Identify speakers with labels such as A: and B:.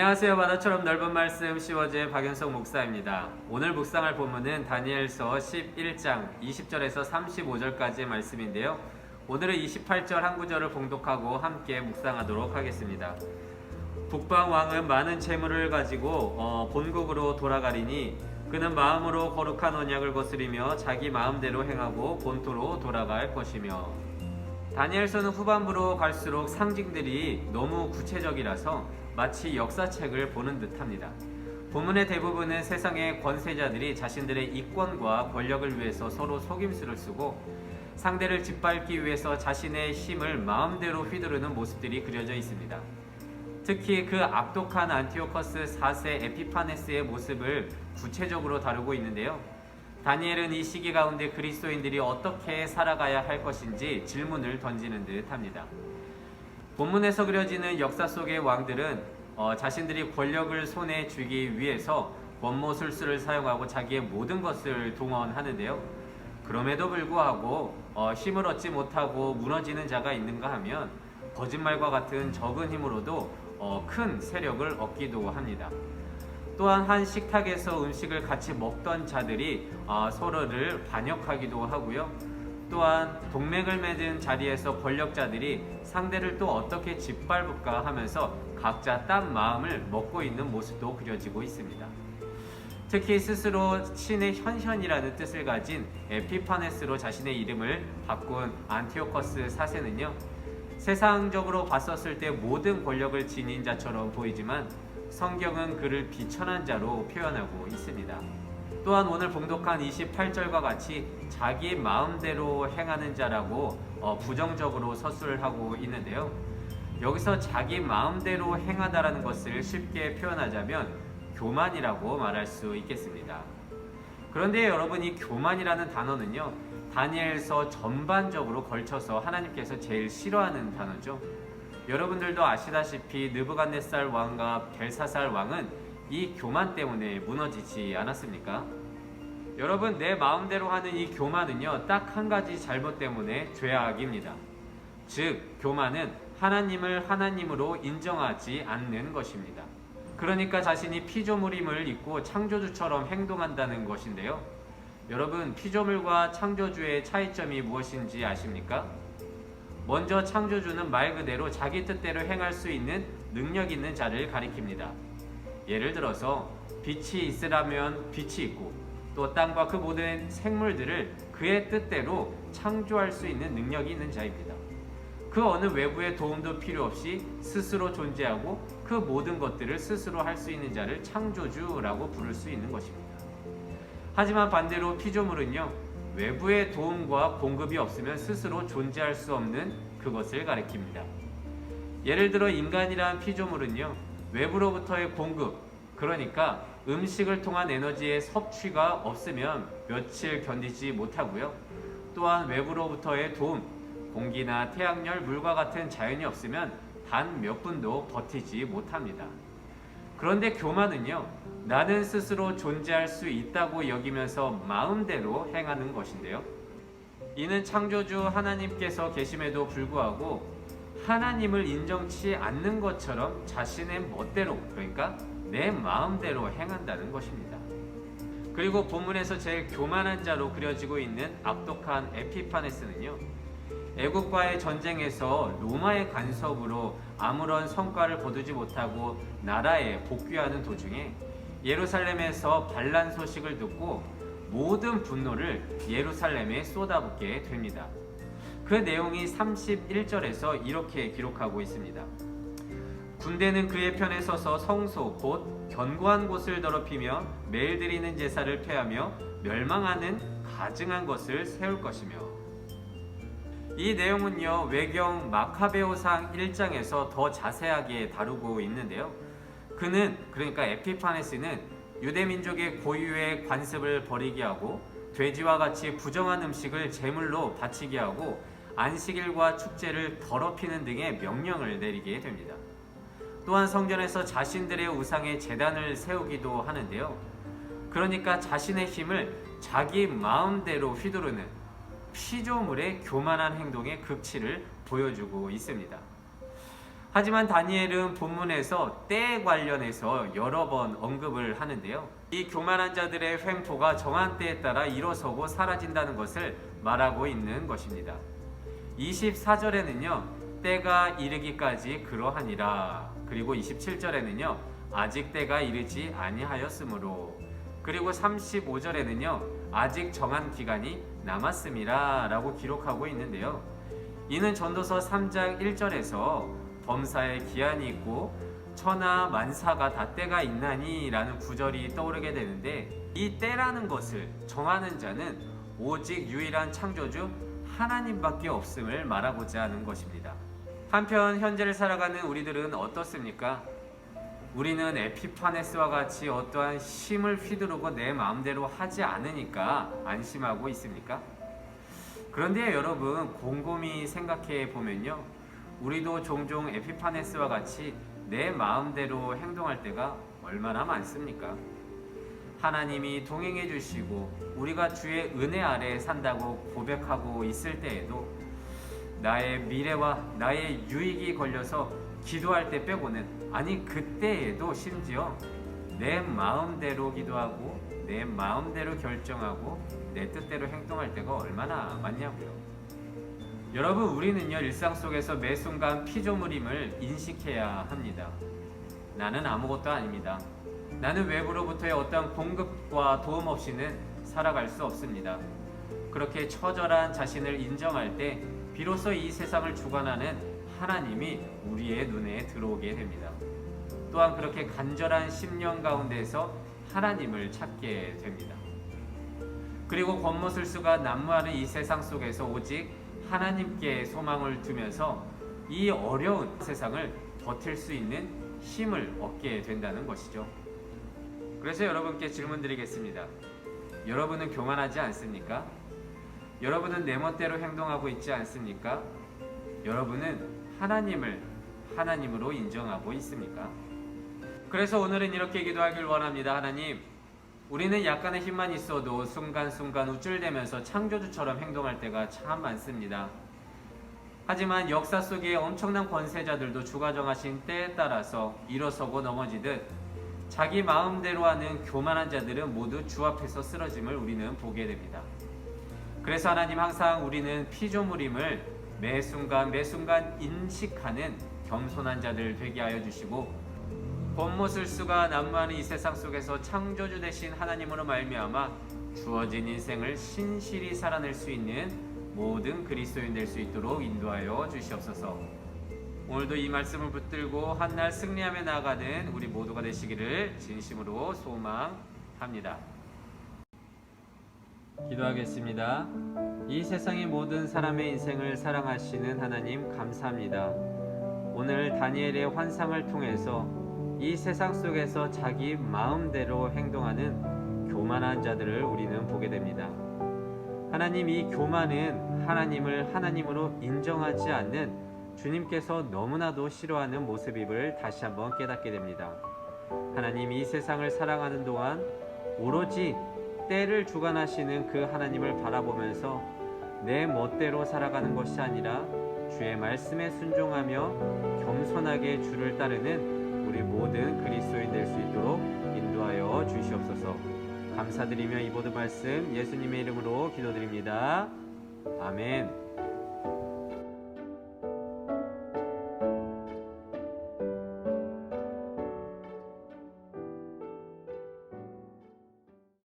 A: 안녕하세요. 바다처럼 넓은 말씀 시워즈의 박연석 목사입니다. 오늘 묵상할 본문은 다니엘서 11장 20절에서 35절까지의 말씀인데요. 오늘은 28절 한 구절을 봉독하고 함께 묵상하도록 하겠습니다. 북방 왕은 많은 재물을 가지고 본국으로 돌아가리니 그는 마음으로 거룩한 언약을 거스리며 자기 마음대로 행하고 본토로 돌아갈 것이며. 다니엘서는 후반부로 갈수록 상징들이 너무 구체적이라서 마치 역사책을 보는 듯합니다. 본문의 대부분은 세상의 권세자들이 자신들의 이권과 권력을 위해서 서로 속임수를 쓰고 상대를 짓밟기 위해서 자신의 힘을 마음대로 휘두르는 모습들이 그려져 있습니다. 특히 그 악독한 안티오커스 4세 에피파네스의 모습을 구체적으로 다루고 있는데요. 다니엘은 이 시기 가운데 그리스도인들이 어떻게 살아가야 할 것인지 질문을 던지는 듯 합니다. 본문에서 그려지는 역사 속의 왕들은 자신들이 권력을 손에 쥐기 위해서 권모술수를 사용하고 자기의 모든 것을 동원하는데요. 그럼에도 불구하고 힘을 얻지 못하고 무너지는 자가 있는가 하면 거짓말과 같은 적은 힘으로도 큰 세력을 얻기도 합니다. 또한 한 식탁에서 음식을 같이 먹던 자들이 서로를 반역하기도 하고요. 또한 동맹을 맺은 자리에서 권력자들이 상대를 또 어떻게 짓밟을까 하면서 각자 딴 마음을 먹고 있는 모습도 그려지고 있습니다. 특히 스스로 신의 현현이라는 뜻을 가진 에피파네스로 자신의 이름을 바꾼 안티오커스 4세는요. 세상적으로 봤었을 때 모든 권력을 지닌 자처럼 보이지만 성경은 그를 비천한 자로 표현하고 있습니다. 또한 오늘 봉독한 28절과 같이 자기 마음대로 행하는 자라고 부정적으로 서술을 하고 있는데요. 여기서 자기 마음대로 행하다라는 것을 쉽게 표현하자면 교만이라고 말할 수 있겠습니다. 그런데 여러분, 이 교만이라는 단어는요, 다니엘서 전반적으로 걸쳐서 하나님께서 제일 싫어하는 단어죠. 여러분들도 아시다시피 느부갓네살 왕과 벨사살 왕은 이 교만 때문에 무너지지 않았습니까? 여러분, 내 마음대로 하는 이 교만은요, 딱 한 가지 잘못 때문에 죄악입니다. 즉, 교만은 하나님을 하나님으로 인정하지 않는 것입니다. 그러니까 자신이 피조물임을 잊고 창조주처럼 행동한다는 것인데요. 여러분, 피조물과 창조주의 차이점이 무엇인지 아십니까? 먼저 창조주는 말 그대로 자기 뜻대로 행할 수 있는 능력 있는 자를 가리킵니다. 예를 들어서 빛이 있으라면 빛이 있고 또 땅과 그 모든 생물들을 그의 뜻대로 창조할 수 있는 능력이 있는 자입니다. 그 어느 외부의 도움도 필요 없이 스스로 존재하고 그 모든 것들을 스스로 할 수 있는 자를 창조주라고 부를 수 있는 것입니다. 하지만 반대로 피조물은요, 외부의 도움과 공급이 없으면 스스로 존재할 수 없는 그것을 가리킵니다. 예를 들어 인간이란 피조물은요, 외부로부터의 공급, 그러니까 음식을 통한 에너지의 섭취가 없으면 며칠 견디지 못하고요. 또한 외부로부터의 도움, 공기나 태양열, 물과 같은 자연이 없으면 단 몇 분도 버티지 못합니다. 그런데 교만은요, 나는 스스로 존재할 수 있다고 여기면서 마음대로 행하는 것인데요. 이는 창조주 하나님께서 계심에도 불구하고 하나님을 인정치 않는 것처럼 자신의 멋대로, 그러니까 내 마음대로 행한다는 것입니다. 그리고 본문에서 제일 교만한 자로 그려지고 있는 악독한 에피파네스는요, 애국과의 전쟁에서 로마의 간섭으로 아무런 성과를 거두지 못하고 나라에 복귀하는 도중에 예루살렘에서 반란 소식을 듣고 모든 분노를 예루살렘에 쏟아붓게 됩니다. 그 내용이 31절에서 이렇게 기록하고 있습니다. 군대는 그의 편에 서서 성소 곧 견고한 곳을 더럽히며 매일 드리는 제사를 폐하며 멸망하는 가증한 것을 세울 것이며. 이 내용은요, 외경 마카베오상 1장에서 더 자세하게 다루고 있는데요. 그는, 그러니까 에피파네스는 유대민족의 고유의 관습을 버리게 하고 돼지와 같이 부정한 음식을 제물로 바치게 하고 안식일과 축제를 더럽히는 등의 명령을 내리게 됩니다. 또한 성전에서 자신들의 우상에 제단을 세우기도 하는데요. 그러니까 자신의 힘을 자기 마음대로 휘두르는 피조물의 교만한 행동의 극치를 보여주고 있습니다. 하지만 다니엘은 본문에서 때에 관련해서 여러 번 언급을 하는데요. 이 교만한 자들의 횡포가 정한 때에 따라 일어서고 사라진다는 것을 말하고 있는 것입니다. 24절에는요, 때가 이르기까지 그러하니라. 그리고 27절에는요, 아직 때가 이르지 아니하였으므로. 그리고 35절에는요, 아직 정한 기간이 남았음이라 라고 기록하고 있는데요. 이는 전도서 3장 1절에서 범사에 기한이 있고 천하 만사가 다 때가 있나니 라는 구절이 떠오르게 되는데, 이 때라는 것을 정하는 자는 오직 유일한 창조주 하나님밖에 없음을 말하고자 하는 것입니다. 한편 현재를 살아가는 우리들은 어떻습니까? 우리는 에피파네스와 같이 어떠한 힘을 휘두르고 내 마음대로 하지 않으니까 안심하고 있습니까? 그런데 여러분, 곰곰이 생각해 보면요, 우리도 종종 에피파네스와 같이 내 마음대로 행동할 때가 얼마나 많습니까? 하나님이 동행해 주시고 우리가 주의 은혜 아래에 산다고 고백하고 있을 때에도 나의 미래와 나의 유익이 걸려서 기도할 때 빼고는, 아니 그때에도 심지어 내 마음대로 기도하고 내 마음대로 결정하고 내 뜻대로 행동할 때가 얼마나 많냐고요. 여러분, 우리는요, 일상 속에서 매 순간 피조물임을 인식해야 합니다. 나는 아무것도 아닙니다. 나는 외부로부터의 어떤 공급과 도움 없이는 살아갈 수 없습니다. 그렇게 처절한 자신을 인정할 때 비로소 이 세상을 주관하는 하나님이 우리의 눈에 들어오게 됩니다. 또한 그렇게 간절한 심령 가운데서 하나님을 찾게 됩니다. 그리고 권모술수가 난무하는 이 세상 속에서 오직 하나님께 소망을 두면서 이 어려운 세상을 버틸 수 있는 힘을 얻게 된다는 것이죠. 그래서 여러분께 질문 드리겠습니다. 여러분은 교만하지 않습니까? 여러분은 내 멋대로 행동하고 있지 않습니까? 여러분은 하나님을 하나님으로 인정하고 있습니까? 그래서 오늘은 이렇게 기도하길 원합니다. 하나님, 우리는 약간의 힘만 있어도 순간순간 우쭐대면서 창조주처럼 행동할 때가 참 많습니다. 하지만 역사 속에 엄청난 권세자들도 주가 정하신 때에 따라서 일어서고 넘어지듯 자기 마음대로 하는 교만한 자들은 모두 주 앞에서 쓰러짐을 우리는 보게 됩니다. 그래서 하나님, 항상 우리는 피조물임을 매 순간 인식하는 겸손한 자들 되게 하여 주시고, 권모술수가 난무하는 이 세상 속에서 창조주 되신 하나님으로 말미암아 주어진 인생을 신실히 살아낼 수 있는 모든 그리스도인 될 수 있도록 인도하여 주시옵소서. 오늘도 이 말씀을 붙들고 한날 승리하며 나아가는 우리 모두가 되시기를 진심으로 소망합니다. 기도하겠습니다. 이 세상의 모든 사람의 인생을 사랑하시는 하나님, 감사합니다. 오늘 다니엘의 환상을 통해서 이 세상 속에서 자기 마음대로 행동하는 교만한 자들을 우리는 보게 됩니다. 하나님, 이 교만은 하나님을 하나님으로 인정하지 않는 주님께서 너무나도 싫어하는 모습임을 다시 한번 깨닫게 됩니다. 하나님, 이 세상을 살아가는 동안 오로지 때를 주관하시는 그 하나님을 바라보면서 내 멋대로 살아가는 것이 아니라 주의 말씀에 순종하며 겸손하게 주를 따르는 우리 모든 그리스도인 될 수 있도록 인도하여 주시옵소서. 감사드리며 이 모든 말씀 예수님의 이름으로 기도드립니다. 아멘.